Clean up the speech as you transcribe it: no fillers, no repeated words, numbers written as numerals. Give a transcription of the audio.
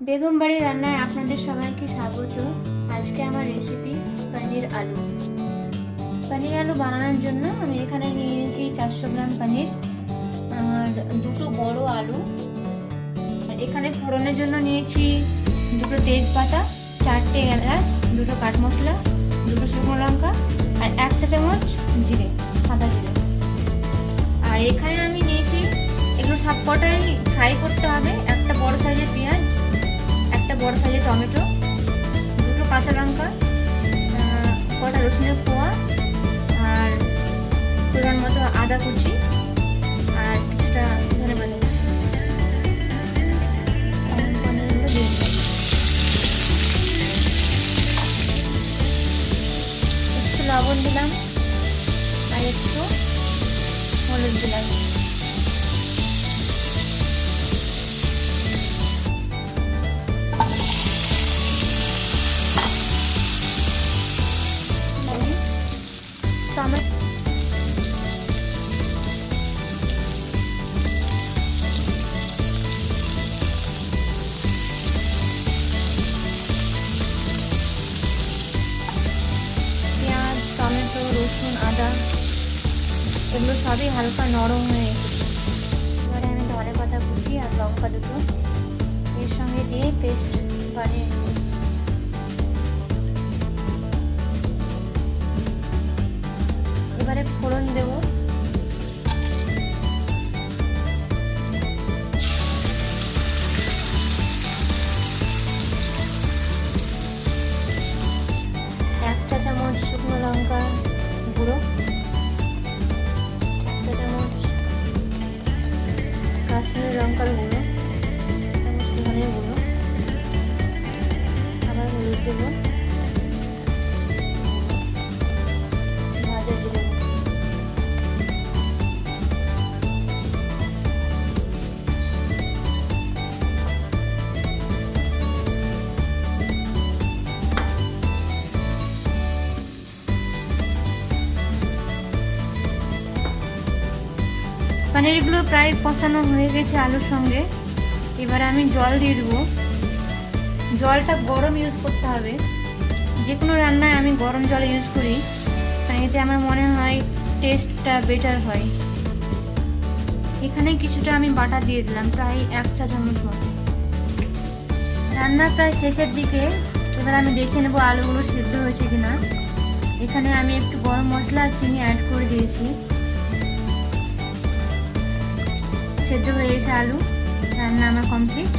বেগম বাড়ি রান্নায় আপনাদের সবাইকে স্বাগত। আজকে আমার রেসিপি পনির আলু। পনির আলু বানানোর জন্য আমি এখানে নিয়ে নিয়েছি 400 গ্রাম পনির আর দুটো বড় আলু। আর এখানে ফোড়নের জন্য নিয়েছি দুটো তেজপাতা, 4টে এলাচ, দুটো কাঠ মশলা, দুটো শুকনো লঙ্কা আর 1 চা চামচ জিরে, সাদা জিরে। আর এখানে আমি নিয়েছি, এগুলো সবকটাই ফ্রাই করতে হবে। একটা বড় সাইজের পেঁয়াজ, একটা বড় সাইজের টমেটো, দুটো কাঁচা লঙ্কা, কটা রসুনের কোয়া আর পরিমাণ মতো আদা কুচি আর কিছুটা ধনেপাতা কুচি। একটু লবণ দিলাম আর একটু হলুদ দিলাম। টমেটো পেঁয়াজ, টমেটো, রসুন, আদা এগুলো সবই হালকা নরম হয়ে এসেছে। এবারে আমি ধনেপাতা কুচি আর লঙ্কা দুটো এর সঙ্গে দিয়ে পেস্ট বানিয়ে নেব। এবারে ফোড়ন দেব। এক চা চামচ শুকনো লঙ্কা গুঁড়ো, 1 চা চামচ কাশ্মীরি লঙ্কার গুঁড়ো, 1 চামচ ধনের গুঁড়ো, আবার হলুদ দেবো, ভাজা জিরে। পনিরগুলো প্রায় কষানো হয়ে গেছে আলুর সঙ্গে। এবার আমি জল দিয়ে দেবো। জলটা গরম ইউজ করতে হবে। যে কোনো রান্নায় আমি গরম জল ইউজ করি, কারণ এতে আমার মনে হয় টেস্টটা বেটার হয়। এখানে কিছুটা আমি বাটা দিয়ে দিলাম, প্রায় 1 চা চামচ মতো। রান্না প্রায় শেষের দিকে। এবার আমি দেখে নেবো আলুগুলো সিদ্ধ হয়েছে কিনা। এখানে আমি একটু গরম মশলা আর চিনি অ্যাড করে দিয়েছি। সেদ্ধ হয়ে গেছে আলু, রান্না আমার কমপ্লিট।